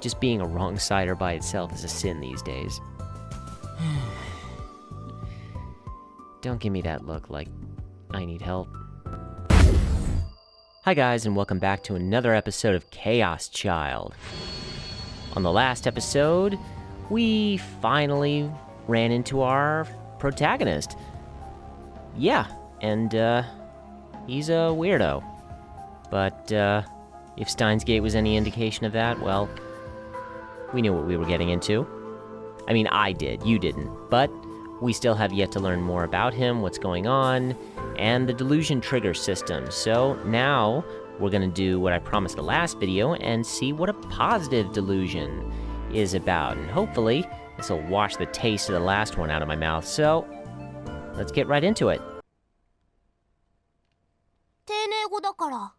Just being a wrong-sider by itself is a sin these days. Don't give me that look like I need help. Hi guys, and welcome back to another episode of Chaos Child. On the last episode, we finally ran into our protagonist. Yeah, and he's a weirdo. But if Steins Gate was any indication of that, well, we knew what we were getting into. I mean, I did, you didn't, but we still have yet to learn more about him, what's going on, and the delusion trigger system. So now we're gonna do what I promised the last video and see what a positive delusion is about. And hopefully this will wash the taste of the last one out of my mouth. So let's get right into it. 丁寧語だから。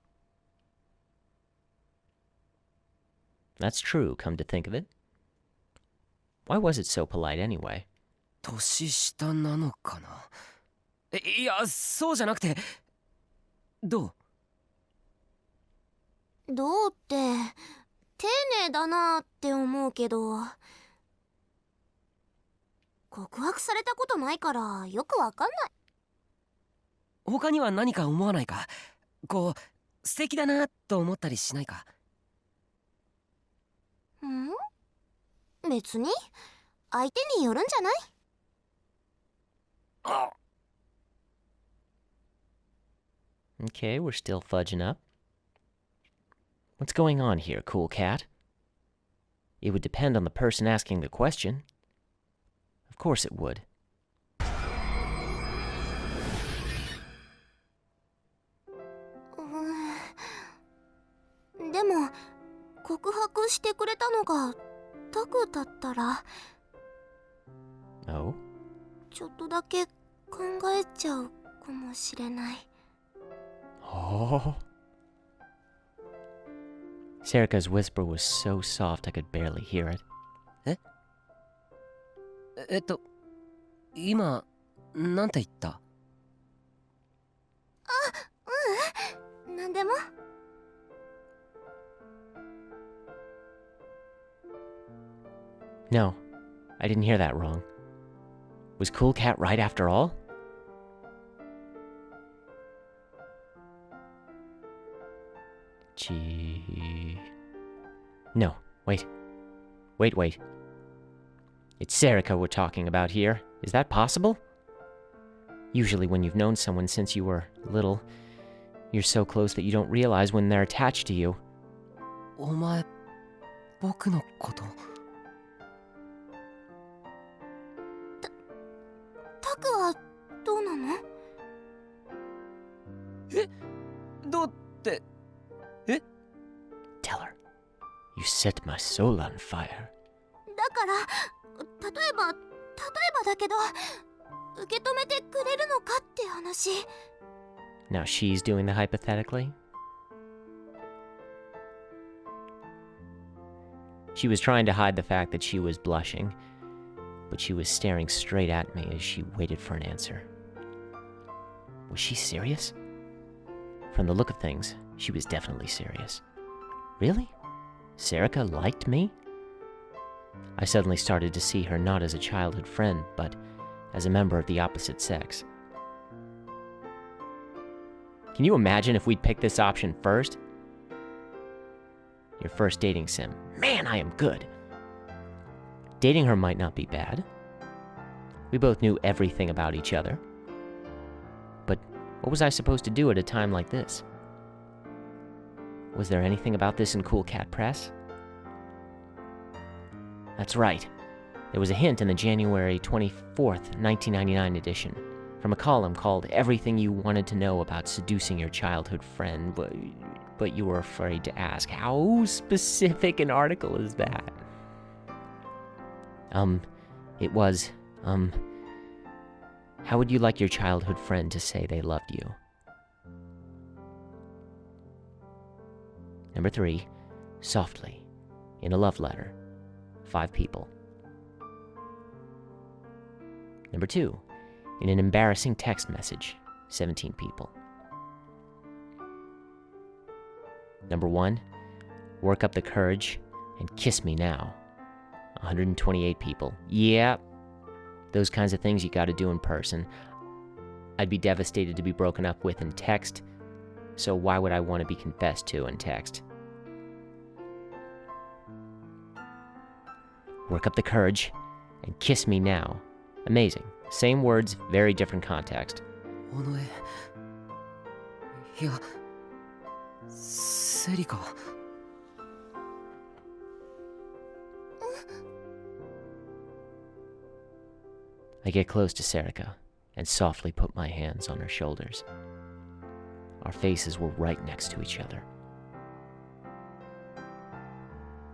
That's true, come to think of it. Why was it so polite anyway? 年下なのかな。いや、そうじゃなくて。どどうって丁寧だなって思うけど、告白されたことないからよくわかんない。他には何か思わないか。こう素敵だなと思ったりしないか。別に相手によるんじゃない？ Okay, we're still fudging up. What's going on here, cool cat? It would depend on the person asking the question. Of course it would. でも告白してくれたのがタクだったら Oh? ちょっとだけ考えちゃうかもしれない。 Oh. Serica's whisper was so soft I could barely hear it. 今なんて言った？なんでも。 No, I didn't hear that wrong. Was Cool Cat right after all? Gee... No, wait. Wait. It's Serica we're talking about here. Is that possible? Usually when you've known someone since you were little, you're so close that you don't realize when they're attached to you. お前、僕のこと。タクはどうなの？どうって。 Tell her. You set my soul on fire. だから例えばだけど受け止めてくれるのかって話。 Now she's doing the hypothetically? She was trying to hide the fact that she was blushing, but she was staring straight at me as she waited for an answer. Was she serious? From the look of things, she was definitely serious. Really? Serica liked me? I suddenly started to see her not as a childhood friend, but as a member of the opposite sex. Can you imagine if we'd picked this option first? Your first dating sim. Man, I am good. Dating her might not be bad. We both knew everything about each other. But what was I supposed to do at a time like this? Was there anything about this in Cool Cat Press? That's right. There was a hint in the January 24th, 1999 edition, from a column called Everything You Wanted to Know About Seducing Your Childhood Friend, but you were afraid to ask. How specific an article is that? It was, how would you like your childhood friend to say they loved you? Number 3, softly, in a love letter, 5 people. Number 2, in an embarrassing text message, 17 people. Number 1, work up the courage and kiss me now. 128 people. Yeah, those kinds of things you gotta do in person. I'd be devastated to be broken up with in text, so why would I want to be confessed to in text? Work up the courage and kiss me now. Amazing. Same words, very different context. 尾上いやセリカ I get close to Serica and softly put my hands on her shoulders. Our faces were right next to each other.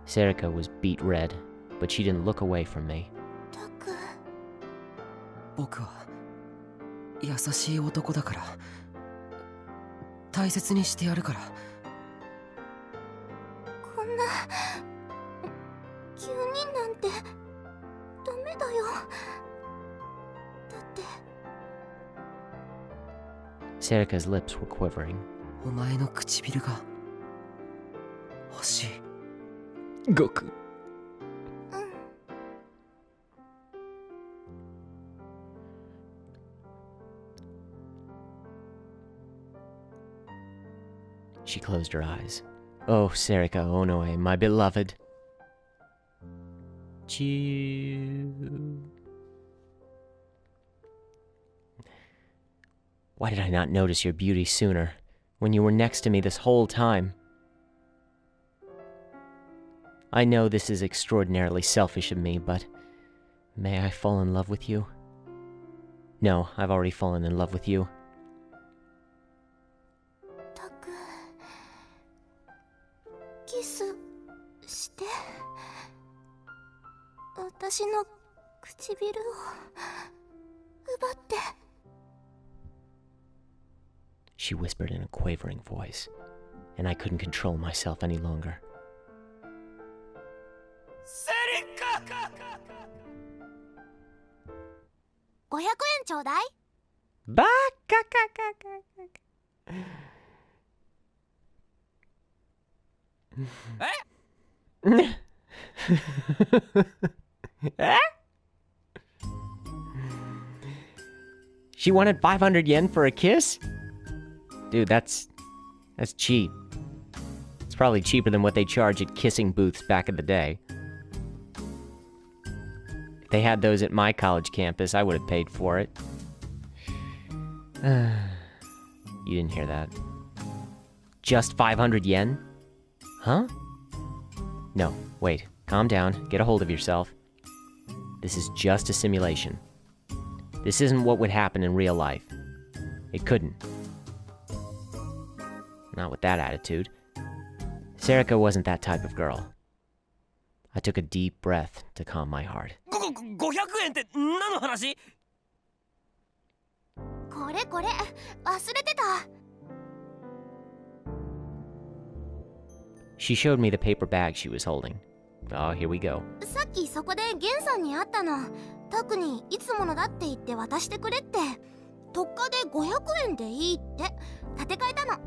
Serica was beet red, but she didn't look away from me. タク。僕は優しい男だから大切にしてやるから。こんな急になんてダメだよ。だって Serica's lips were quivering. お前の唇が欲しい。Goku. うん。 She closed her eyes. Oh, Serica Onoe, my beloved. Chew. Why did I not notice your beauty sooner, when you were next to me this whole time? I know this is extraordinarily selfish of me, but may I fall in love with you? No, I've already fallen in love with you. タク。キスして。私の唇を奪って。 She whispered in a quavering voice, and I couldn't control myself any longer. セリカ500円ちょうだい。 Baka. She wanted 500 yen for a kiss? Dude, that's cheap. It's probably cheaper than what they charge at kissing booths back in the day. If they had those at my college campus, I would have paid for it. You didn't hear that. Just 500 yen? Huh? No, wait. Calm down. Get a hold of yourself. This is just a simulation. This isn't what would happen in real life. It couldn't. Not with that attitude. Serica wasn't that type of girl. I took a deep breath to calm my heart. 500円って何の話？これこれ、忘れてた。 She showed me the paper bag she was holding. Oh, here we go. さっきそこでゲンさんに会ったの。タクにいつものだって言って渡してくれって。特価で500円でいいって立て替えたの。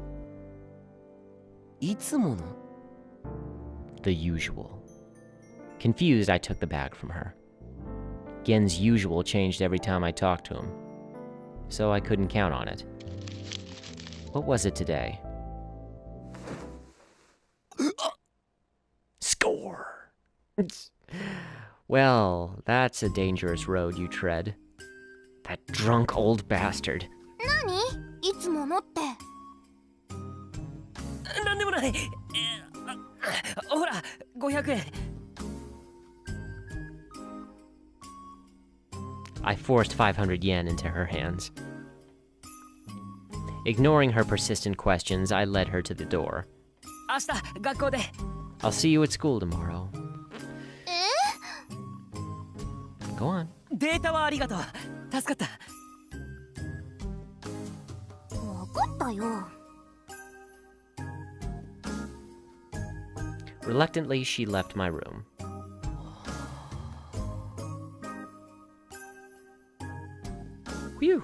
いつもの？ The usual. Confused, I took the bag from her. Gen's usual changed every time I talked to him, so I couldn't count on it. What was it today? Score! Well, that's a dangerous road you tread. That drunk old bastard. 何？いつものって。なんでもない。ほら、500円。I forced 500 yen into her hands. Ignoring her persistent questions, I led her to the door. 明日、学校で。I'll see you at school tomorrow. え？ Go on. データはありがとう。助かった。わかったよ。 Reluctantly, she left my room. Whew.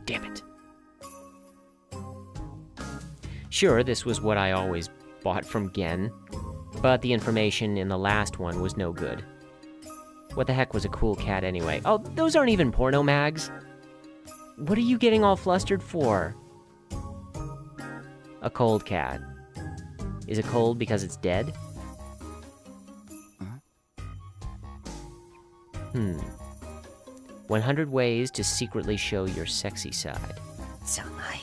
Damn it. Sure, this was what I always bought from Gen. But the information in the last one was no good. What the heck was a cool cat anyway? Oh, those aren't even porno mags. What are you getting all flustered for? A cold cat. Is it cold because it's dead? 100 ways to secretly show your sexy side. じゃない。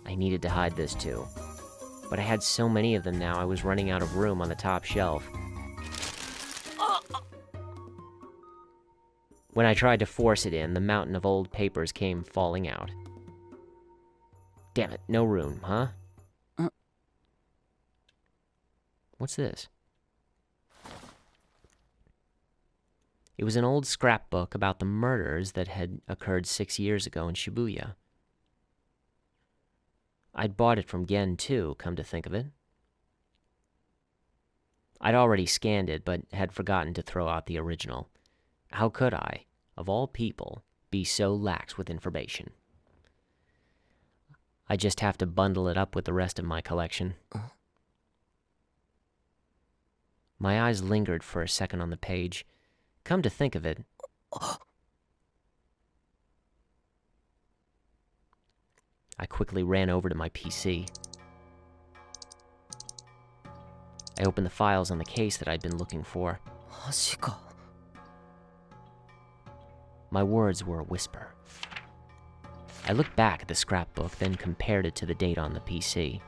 I needed to hide this too. But I had so many of them now, I was running out of room on the top shelf. When I tried to force it in, the mountain of old papers came falling out. Damn it, no room, huh? What's this? It was an old scrapbook about the murders that had occurred 6 years ago in Shibuya. I'd bought it from Gen too, come to think of it. I'd already scanned it, but had forgotten to throw out the original. How could I, of all people, be so lax with information? I just have to bundle it up with the rest of my collection. My eyes lingered for a second on the page. Come to think of it, I quickly ran over to my PC. I opened the files on the case that I'd been looking for. マジか。 My words were a whisper. I looked back at the scrapbook, then compared it to the date on the PC.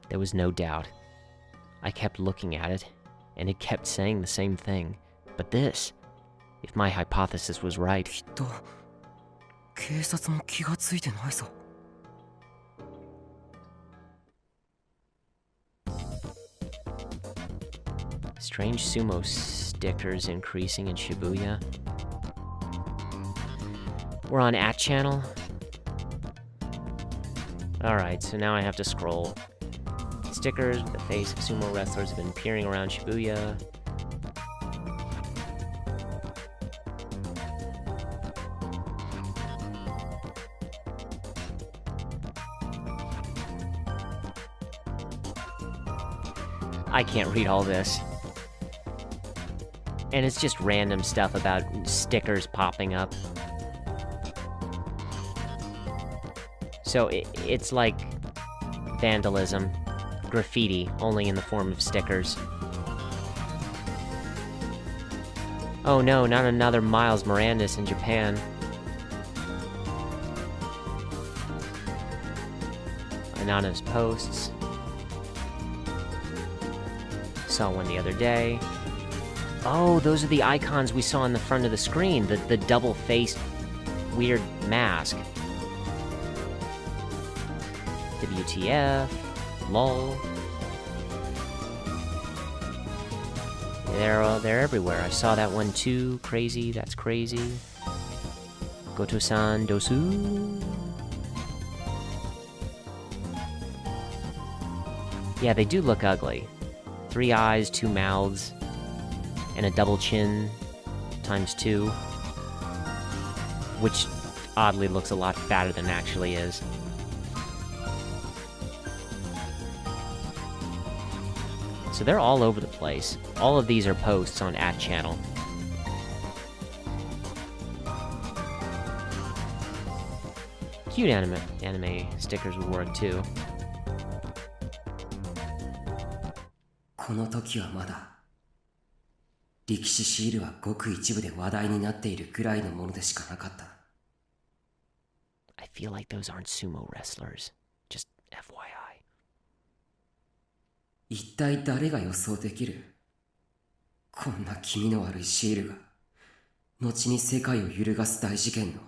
There was no doubt. I kept looking at it, and it kept saying the same thing. But this, if my hypothesis was right, きっと警察も気がついてないぞ。 strange sumo stickers increasing in Shibuya. We're on @ channel. Alright, so now I have to scroll. Stickers with the face of sumo wrestlers have been appearing around Shibuya. I can't read all this. And it's just random stuff about stickers popping up. So it's like vandalism, graffiti, only in the form of stickers. Oh no, not another Miles Morandis in Japan. Anonymous posts. Saw one the other day. Oh, those are the icons we saw in the front of the screen, the double-faced weird mask. WTF, lol. They're everywhere. I saw that one too. Crazy, that's crazy. Goto-san dosu. Yeah, they do look ugly. 3 eyes, 2 mouths, and a double chin ×2, which oddly looks a lot fatter than it actually is. So they're all over the place. All of these are posts on @ channel. Cute anime stickers would work too. この時はまだ力士シールはごく一部で話題になっているくらいのものでしかなかった。 I feel like those aren't sumo wrestlers. Just FYI. 一体誰が予想できる？こんな気味の悪いシールが後に世界を揺るがす大事件の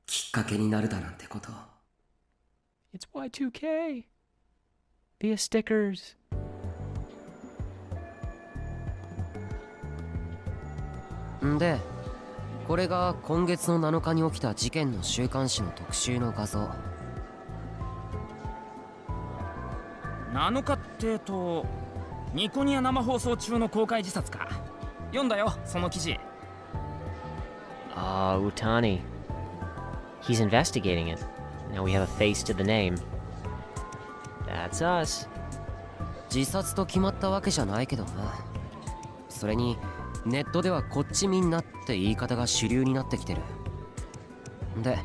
きっかけになるだなんてこと。 It's Y2K. Via stickers. んで、これが今月の7日に起きた事件の週刊誌の特集の画像。7日ってニコニア生放送中の公開自殺か。読んだよ、その記事。Ah, Utani. He's investigating it. Now we have a face to the name. That's us. 自殺と決まったわけじゃないけどな。それにネットではこっちみんなって言い方が主流になってきてる。で、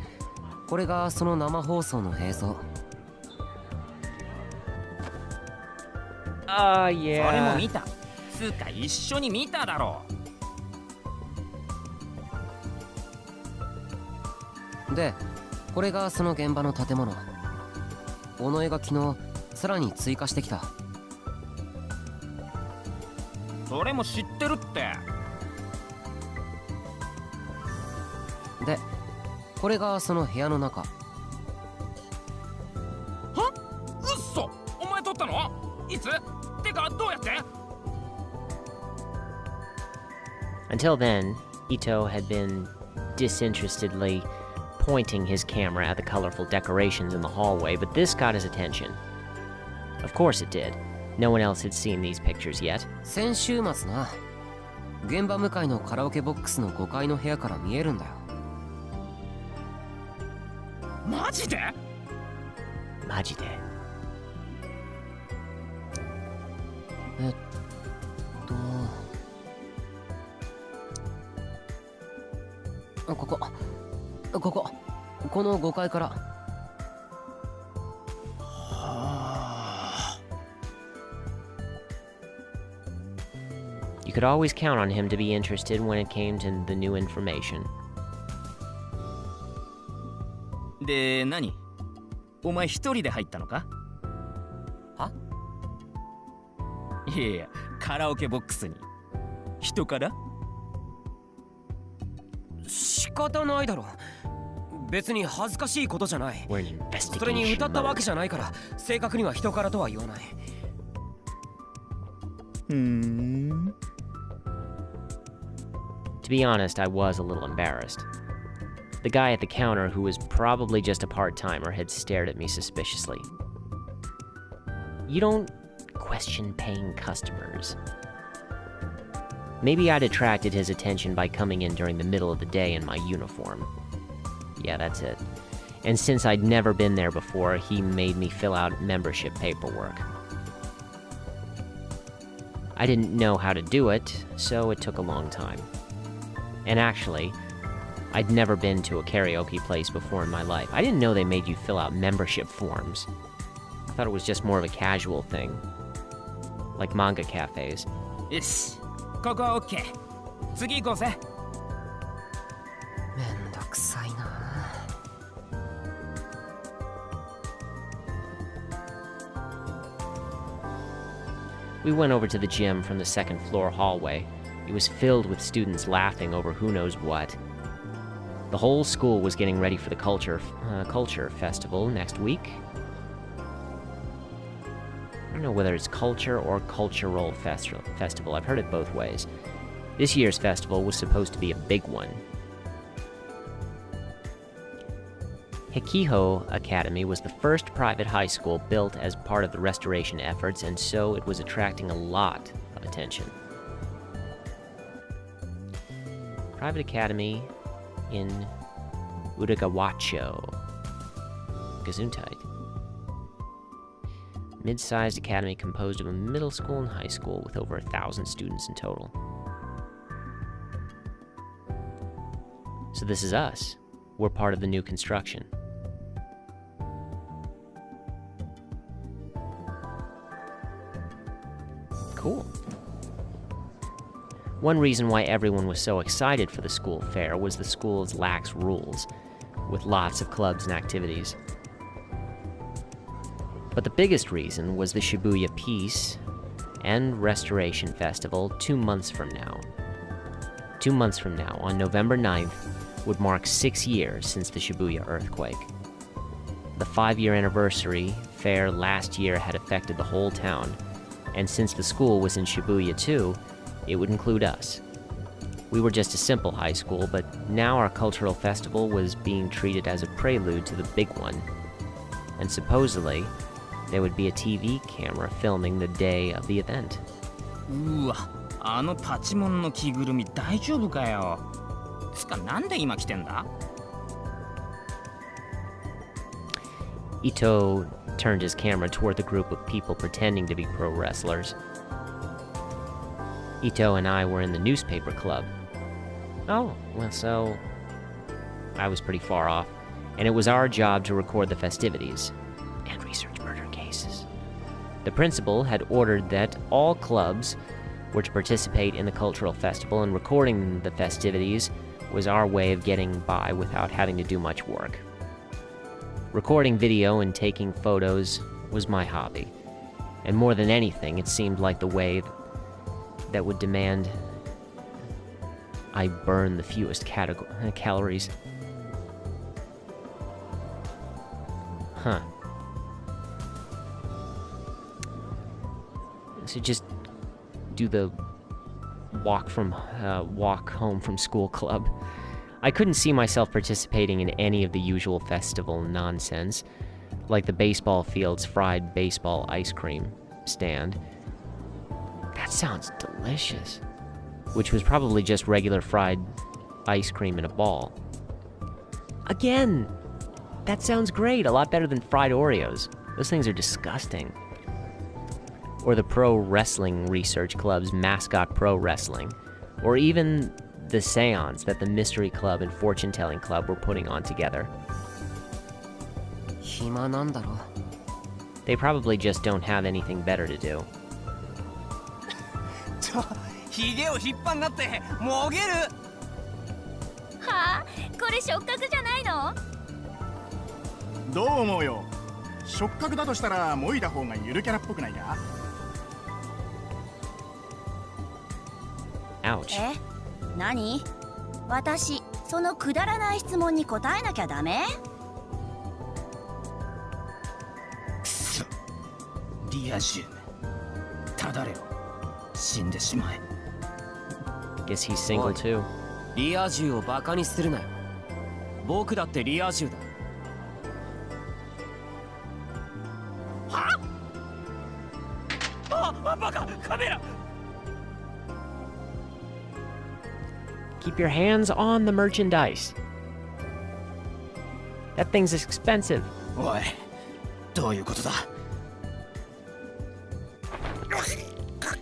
これがその生放送の映像。ああ、それも見た。つうか一緒に見ただろう。で、これがその現場の建物。尾上が昨日さらに追加してきた。それも知ってるって。で、これがその部屋の中。は？うっそ！お前撮ったの？いつ？てかどうやって？ Until then, Itou had been disinterestedly pointing his camera at the colorful decorations in the hallway, but this got his attention. Of course it did. No one else had seen these pictures yet. 先週末な。現場向かいのカラオケボックスの5階の部屋から見えるんだよ。マジで？マジで。この5階から。You could always count on him to be interested when it came to the new information. で、何？お前一人で入ったのか？は？いやいや、カラオケボックスに。人から？仕方ないだろ。別に恥ずかしいことじゃない。 We're in investigation それに歌ったわ mode. けじゃないから、正確には人からとは言わない。To be honest, I was a little embarrassed. The guy at the counter, who was probably just a part-timer, had stared at me suspiciously. You don't question paying customers. Maybe I'd attracted his attention by coming in during the middle of the day in my uniform. Yeah, that's it. And since I'd never been there before, he made me fill out membership paperwork. I didn't know how to do it, so it took a long time. And actually, I'd never been to a karaoke place before in my life. I didn't know they made you fill out membership forms. I thought it was just more of a casual thing. Like manga cafes. よし、ここは OK。次行こうぜ。めんどくさいな。We went over to the gym from the second floor hallway. It was filled with students laughing over who knows what. The whole school was getting ready for the culture festival next week. I don't know whether it's culture or cultural festival. I've heard it both ways. This year's festival was supposed to be a big one. Hikiho Academy was the first private high school built as part of the restoration efforts, and so it was attracting a lot of attention. Private academy in Udagawacho. Gesundheit. Mid-sized academy composed of a middle school and high school with over 1,000 students in total. So this is us. We're part of the new construction. Cool. One reason why everyone was so excited for the school fair was the school's lax rules, with lots of clubs and activities. But the biggest reason was the Shibuya Peace and Restoration Festival 2 months from now. 2 months from now, on November 9th, would mark 6 years since the Shibuya earthquake. The 5-year anniversary fair last year had affected the whole town, and since the school was in Shibuya too, it would include us. We were just a simple high school, but now our cultural festival was being treated as a prelude to the big one. And supposedly, there would be a TV camera filming the day of the event. うわ、あのパチモンの着ぐるみ大丈夫かよ。つかなんで今来てんだ？ Itou turned his camera toward the group of people pretending to be pro wrestlers. Itou and I were in the newspaper club. Oh, well, so I was pretty far off, and it was our job to record the festivities and research murder cases. The principal had ordered that all clubs were to participate in the cultural festival, and recording the festivities was our way of getting by without having to do much work. Recording video and taking photos was my hobby, and more than anything, it seemed like the way that would demand I burn the fewest calories. Huh. So just do the walk home from school club. I couldn't see myself participating in any of the usual festival nonsense, like the baseball field's fried baseball ice cream stand. That sounds delicious. Which was probably just regular fried ice cream in a ball. Again, that sounds great. A lot better than fried Oreos. Those things are disgusting. Or the pro wrestling research club's mascot pro wrestling. Or even the seance that the mystery club and fortune-telling club were putting on together. 暇なんだろ。 They probably just don't have anything better to do. ヒゲを引っ張んなってもげる。はあ、これ触覚じゃないの？どう思うよ。触覚だとしたらもいだ方がゆるキャラっぽくないか？ Ouch. え？何？私、そのくだらない質問に答えなきゃダメ？くそ、リア充め。ただれを死んでしまえ。 Guess he's single too. リア充をバカにするなよ。僕だってリア充だ。あ、バカ、カメラ。 Keep your hands on the merchandise. That thing's expensive. おい、どういうことだ。苦しい。カ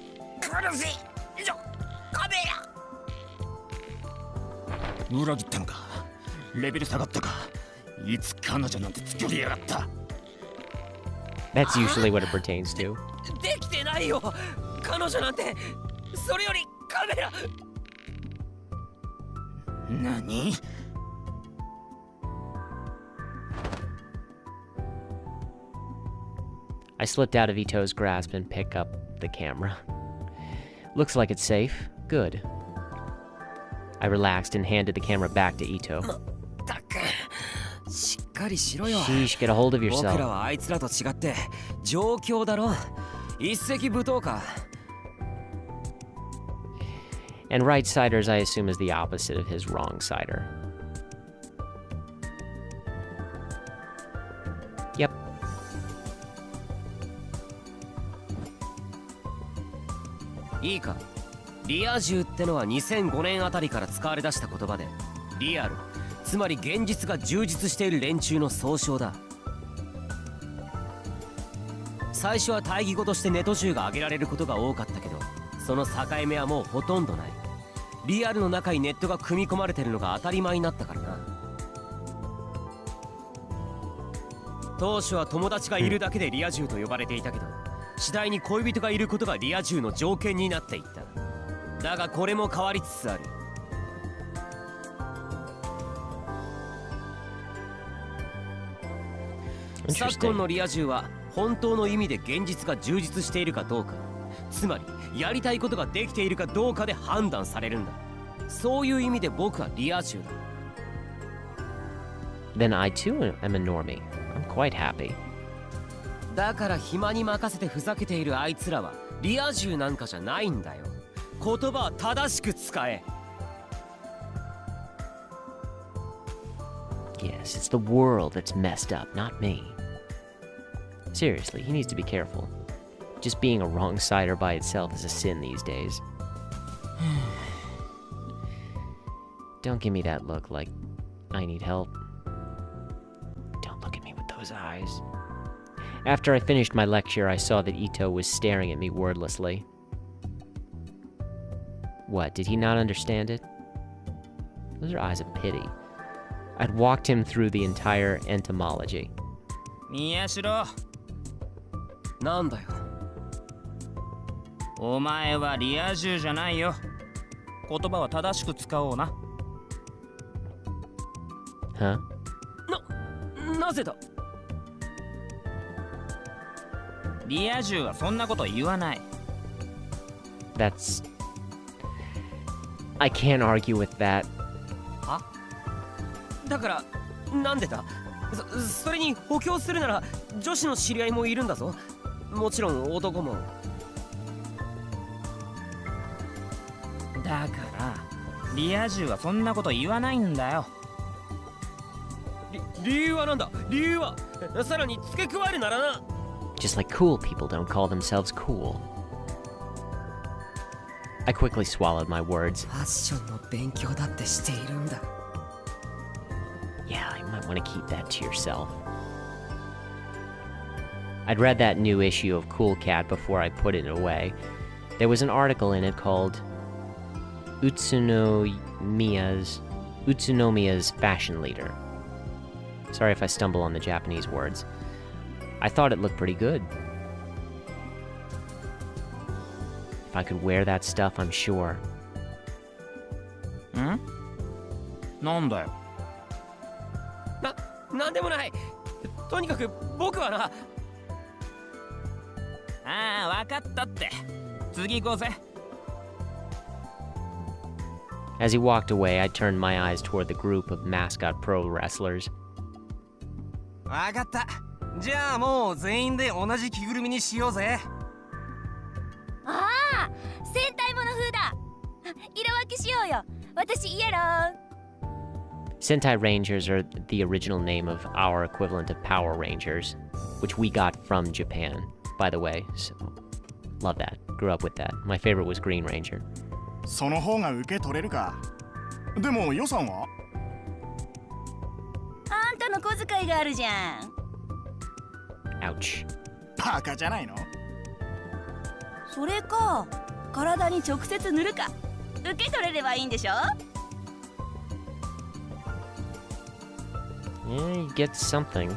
メラ。裏切ったのか。レベル下がったか。いつ彼女なんて作りやがった。 That's usually what it pertains to. できてないよ。彼女なんて。それよりカメラ。 何？ I slipped out of Itou's grasp and picked up the camera. Looks like it's safe. Good. I relaxed and handed the camera back to Itou. たく。しっかりしろよ。 Sheesh, get a hold of 僕ら yourself. はあいつらと違って状況だろ。一石舞踏か。 And right-siders, I assume, is the opposite of his wrong-sider. Yep. いいか。リア充ってのは2005年あたりから使われ出した言葉で、リアル、つまり現実が充実している連中の総称だ。最初は対義語としてネト銃が挙げられることが多かったけど、その境目はもうほとんどない。リアルの中にネットが組み込まれてるのが当たり前になったからな。当初は友達がいるだけでリア充と呼ばれていたけど、次第に恋人がいることがリア充の条件になっていった。だがこれも変わりつつある。昨今のリア充は本当の意味で現実が充実しているかどうか、つまりやりたいことができているかどうかで判断されるんだ。そういう意味で僕はリア充だ。 Then I too am a normie. I'm quite happy. だから暇に任せてふざけているあいつらはリア充なんかじゃないんだよ。言葉は正しく使え。 Yes, it's the world that's messed up, not me. Seriously, he needs to be careful. Just being a wrong-sider by itself is a sin these days. Don't give me that look like I need help. Don't look at me with those eyes. eyes. After I finished my lecture, I saw that Itou was staring at me wordlessly. What, did he not understand it? Those are eyes of pity. I'd walked him through the entire entomology. 宮代、なんだよ。お前はリア充じゃないよ。言葉は正しく使おうな。Huh? なぜだ。リア充はそんなこと言わない。That's... I can't argue with that. は？だからなんでだ。それに補強するなら女子の知り合いもいるんだぞ。もちろん男も。だからリア充はそんなこと言わないんだよ。理由はなんだ。理由はさらに付け加えるならな。Just like cool people don't call themselves cool. I quickly swallowed my words. ファッションの勉強だってしているんだ。Yeah, you might want to keep that to yourself. I'd read that new issue of Cool Cat before I put it away. There was an article in it called Utsunomiya's Fashion Leader. Sorry if I stumble on the Japanese words. I thought it looked pretty good. If I could wear that stuff, I'm sure. ん？なんだよ。なんでもない。とにかく僕はな。ああ、わかったって。次行こうぜ。As he walked away, I turned my eyes toward the group of mascot pro wrestlers. わかった。じゃあもう全員で同じ着ぐるみにしようぜ。ああ、戦隊もの風だ。色分けしようよ。私イエロー。Sentai Rangers are the original name of our equivalent of Power Rangers, which we got from Japan, by the way. So, love that. Grew up with that. My favorite was Green Ranger. その方が受け取れるか。でも予算は？あんたの小遣いがあるじゃん。Ouch. バカじゃないの？それか、体に直接塗るか。受け取れればいいんでしょ。Yeah, you get something. こ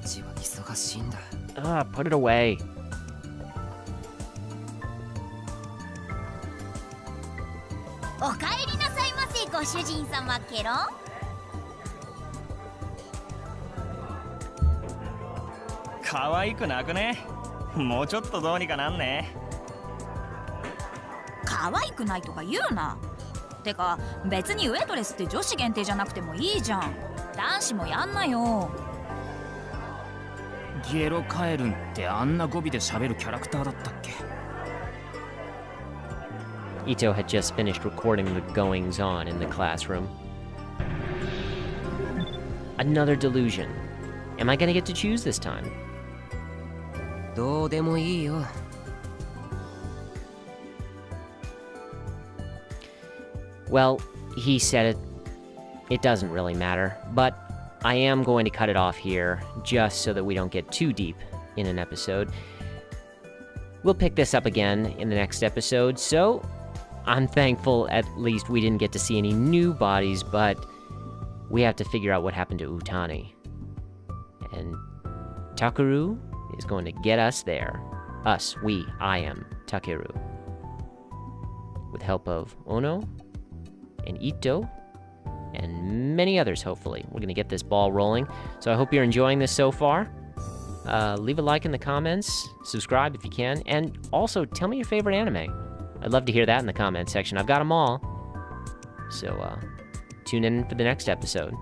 っちは忙しいんだ。Put it away. おかえりなさいませ、ご主人様ケロ。可愛くなくね？もうちょっとどうにかなんね。可愛くないとか言うな。てか別にウェトレスって女子限定じゃなくてもいいじゃん。男子もやんなよ。ゲロカエルンってあんな語尾で喋るキャラクターだったっけ？ Itou had just finished recording the goings-on in the classroom. Another delusion. Am I gonna get to choose this time? どうでもいいよ。Well, he said it. It doesn't really matter, but I am going to cut it off here, just so that we don't get too deep in an episode. We'll pick this up again in the next episode, so I'm thankful at least we didn't get to see any new bodies, but we have to figure out what happened to Utani. And Takeru is going to get us there. Us, we, I am Takeru. With help of Ono and Itou and many others, hopefully. We're going to get this ball rolling. So I hope you're enjoying this so far. Leave a like in the comments, subscribe if you can, and also tell me your favorite anime. I'd love to hear that in the comments section. I've got them all. So tune in for the next episode.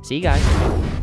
See you guys.